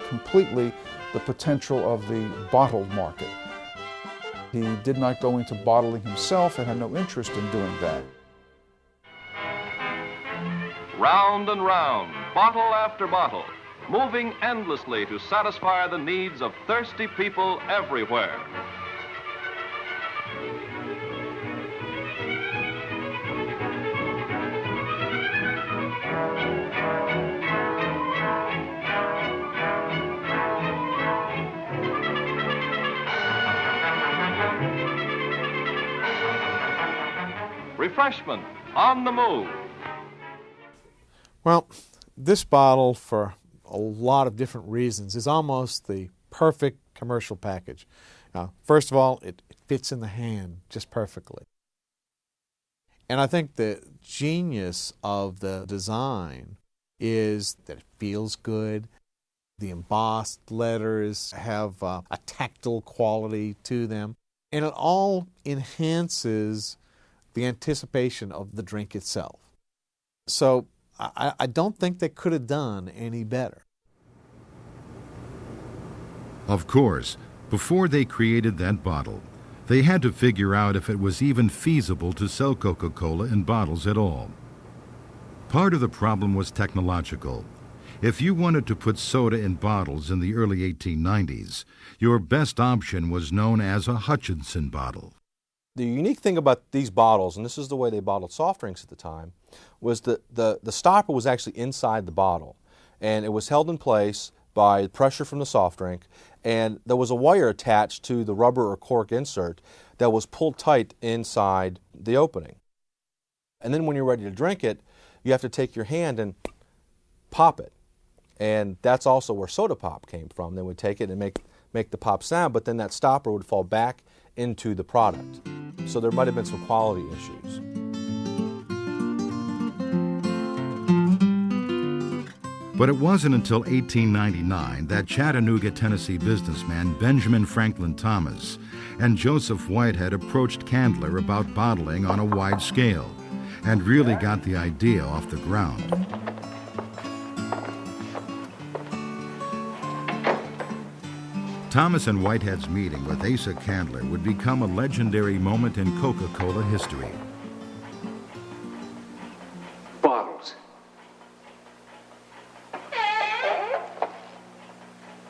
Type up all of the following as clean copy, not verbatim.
completely the potential of the bottled market. He did not go into bottling himself and had no interest in doing that. Round and round, bottle after bottle, moving endlessly to satisfy the needs of thirsty people everywhere. Refreshment on the move. Well, this bottle, for a lot of different reasons, is almost the perfect commercial package. First of all, it fits in the hand just perfectly. And I think the genius of the design is that it feels good. The embossed letters have a tactile quality to them. And it all enhances the anticipation of the drink itself. So I don't think they could have done any better. Of course, before they created that bottle, they had to figure out if it was even feasible to sell Coca-Cola in bottles at all. Part of the problem was technological. If you wanted to put soda in bottles in the early 1890s, your best option was known as a Hutchinson bottle. The unique thing about these bottles, and this is the way they bottled soft drinks at the time, was that the stopper was actually inside the bottle, and it was held in place by pressure from the soft drink, and there was a wire attached to the rubber or cork insert that was pulled tight inside the opening. And then when you're ready to drink it, you have to take your hand and pop it. And that's also where soda pop came from. They would take it and make the pop sound, but then that stopper would fall back into the product. So there might have been some quality issues. But it wasn't until 1899 that Chattanooga, Tennessee businessman Benjamin Franklin Thomas and Joseph Whitehead approached Candler about bottling on a wide scale and really got the idea off the ground. Thomas and Whitehead's meeting with Asa Candler would become a legendary moment in Coca-Cola history. Bottles.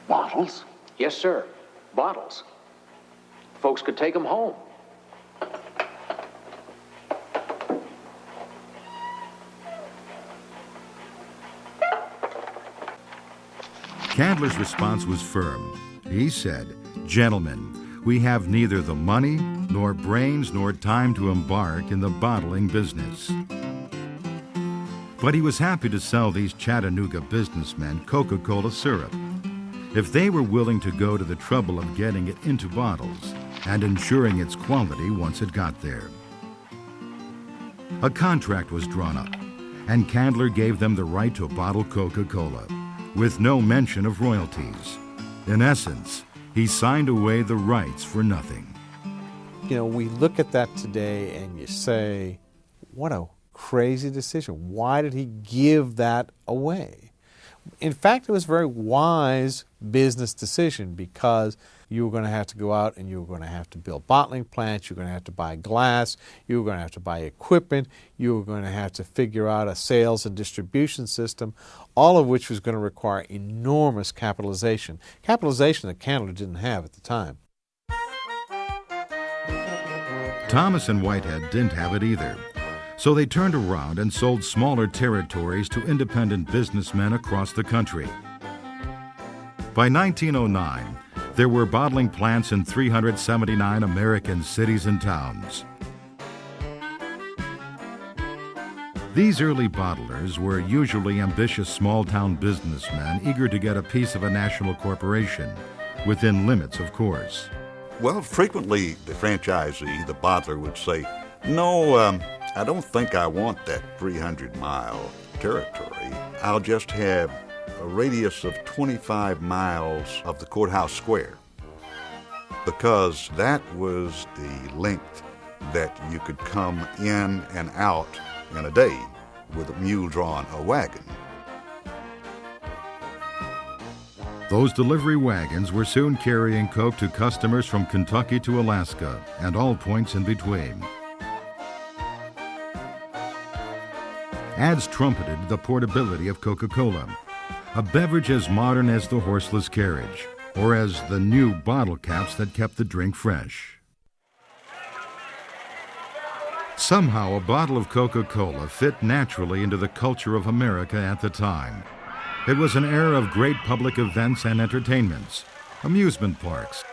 Bottles? Yes, sir. Bottles. Folks could take them home. Candler's response was firm. He said, "Gentlemen, we have neither the money, nor brains, nor time to embark in the bottling business." But he was happy to sell these Chattanooga businessmen Coca-Cola syrup if they were willing to go to the trouble of getting it into bottles and ensuring its quality once it got there. A contract was drawn up, and Candler gave them the right to bottle Coca-Cola, with no mention of royalties. In essence, he signed away the rights for nothing. You know, we look at that today and you say, what a crazy decision. Why did he give that away? In fact, it was a very wise business decision because you were going to have to go out and you were going to have to build bottling plants, you were going to have to buy glass, you were going to have to buy equipment, you were going to have to figure out a sales and distribution system, all of which was going to require enormous capitalization that Candler didn't have at the time. Thomas and Whitehead didn't have it either, so they turned around and sold smaller territories to independent businessmen across the country. By 1909, there were bottling plants in 379 American cities and towns. These early bottlers were usually ambitious small-town businessmen eager to get a piece of a national corporation, within limits, of course. Well, frequently the franchisee, the bottler, would say, "No, I don't think I want that 300-mile territory. I'll just have a radius of 25 miles of the courthouse square," because that was the length that you could come in and out in a day with a mule drawing a wagon. Those delivery wagons were soon carrying Coke to customers from Kentucky to Alaska and all points in between. Ads trumpeted the portability of Coca-Cola, a beverage as modern as the horseless carriage, or as the new bottle caps that kept the drink fresh. Somehow, a bottle of Coca-Cola fit naturally into the culture of America at the time. It was an era of great public events and entertainments, amusement parks,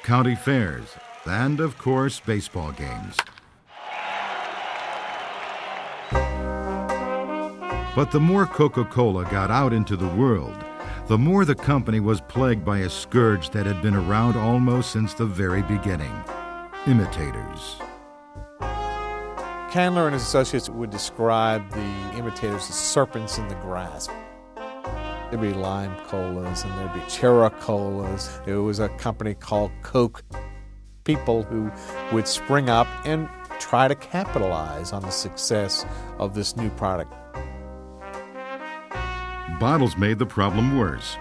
county fairs, and, of course, baseball games. But the more Coca-Cola got out into the world, the more the company was plagued by a scourge that had been around almost since the very beginning: imitators. Candler and his associates would describe the imitators as serpents in the grass. There'd be lime colas and there'd be cherry colas. There was a company called Coke. People who would spring up and try to capitalize on the success of this new product. Bottles made the problem worse.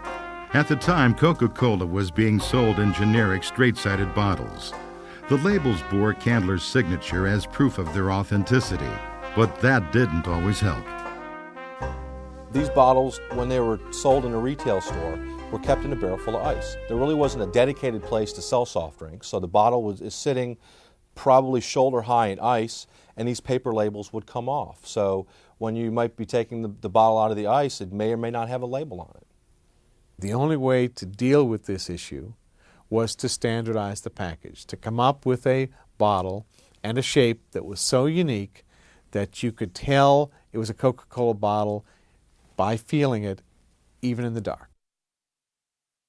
At the time, Coca-Cola was being sold in generic straight-sided bottles. The labels bore Candler's signature as proof of their authenticity, but that didn't always help. These bottles, when they were sold in a retail store, were kept in a barrel full of ice. There really wasn't a dedicated place to sell soft drinks, so the bottle is sitting probably shoulder high in ice, and these paper labels would come off. So when you might be taking the bottle out of the ice, it may or may not have a label on it. The only way to deal with this issue was to standardize the package, to come up with a bottle and a shape that was so unique that you could tell it was a Coca-Cola bottle by feeling it, even in the dark.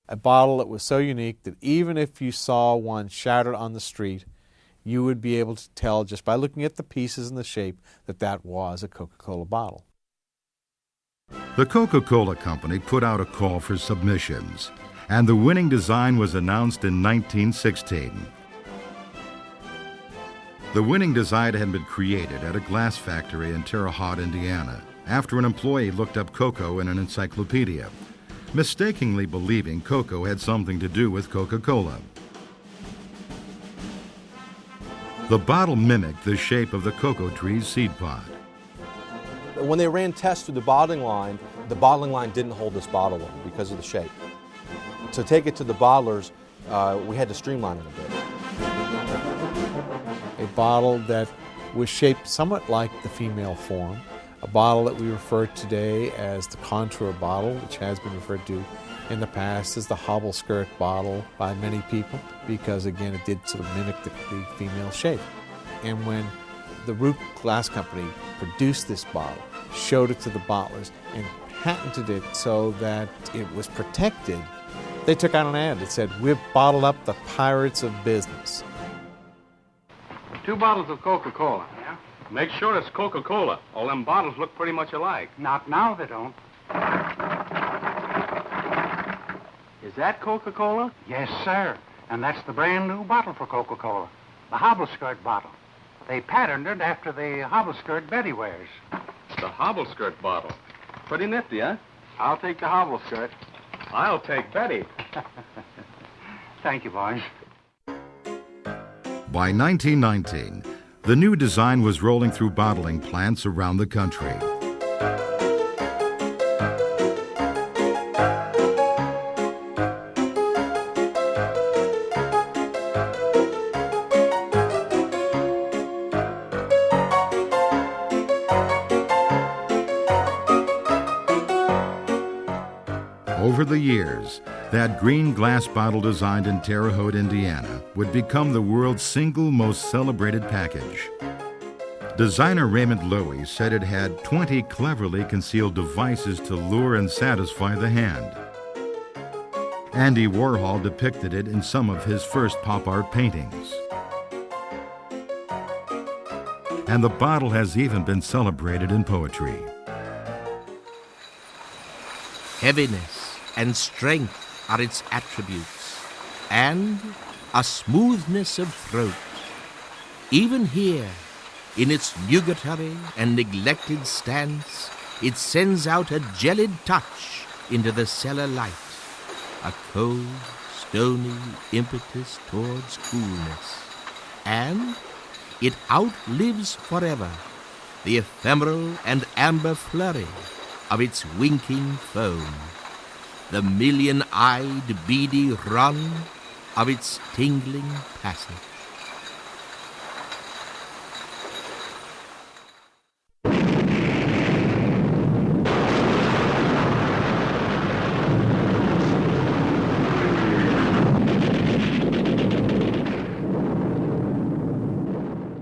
A bottle that was so unique that even if you saw one shattered on the street, you would be able to tell just by looking at the pieces and the shape that that was a Coca-Cola bottle. The Coca-Cola Company put out a call for submissions, and the winning design was announced in 1916. The winning design had been created at a glass factory in Terre Haute, Indiana, after an employee looked up cocoa in an encyclopedia, mistakenly believing cocoa had something to do with Coca-Cola. The bottle mimicked the shape of the cocoa tree's seed pod. When they ran tests through the bottling line didn't hold this bottle up because of the shape. To take it to the bottlers, we had to streamline it a bit. A bottle that was shaped somewhat like the female form, a bottle that we refer to today as the contour bottle, which has been referred to in the past as the hobble skirt bottle by many people, because again it did sort of mimic the female shape. And when the Root Glass Company produced this bottle, showed it to the bottlers, and patented it so that it was protected, they took out an ad that said, "We've bottled up the pirates of business." 2 bottles of Coca-Cola. Yeah? Make sure it's Coca-Cola. All them bottles look pretty much alike. Not now, they don't. Is that Coca-Cola? Yes, sir. And that's the brand new bottle for Coca-Cola. The hobble skirt bottle. They patterned it after the hobble skirt Betty wears. The hobble skirt bottle. Pretty nifty, huh? I'll take the hobble skirt. I'll take Betty. Thank you, boys. By 1919, the new design was rolling through bottling plants around the country. Over the years, that green glass bottle designed in Terre Haute, Indiana, would become the world's single most celebrated package. Designer Raymond Loewy said it had 20 cleverly concealed devices to lure and satisfy the hand. Andy Warhol depicted it in some of his first pop art paintings. And the bottle has even been celebrated in poetry. Heaviness and strength are its attributes, and a smoothness of throat. Even here, in its nugatory and neglected stance, it sends out a gelid touch into the cellar light. a cold, stony impetus towards coolness. And it outlives forever the ephemeral and amber flurry of its winking foam, the million-eyed, beady run of its tingling passage.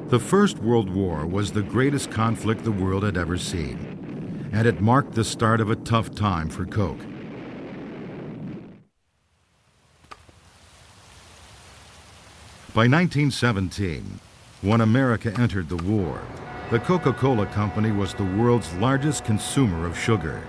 The First World War was the greatest conflict the world had ever seen, and it marked the start of a tough time for Coke. By 1917, when America entered the war, the Coca-Cola Company was the world's largest consumer of sugar.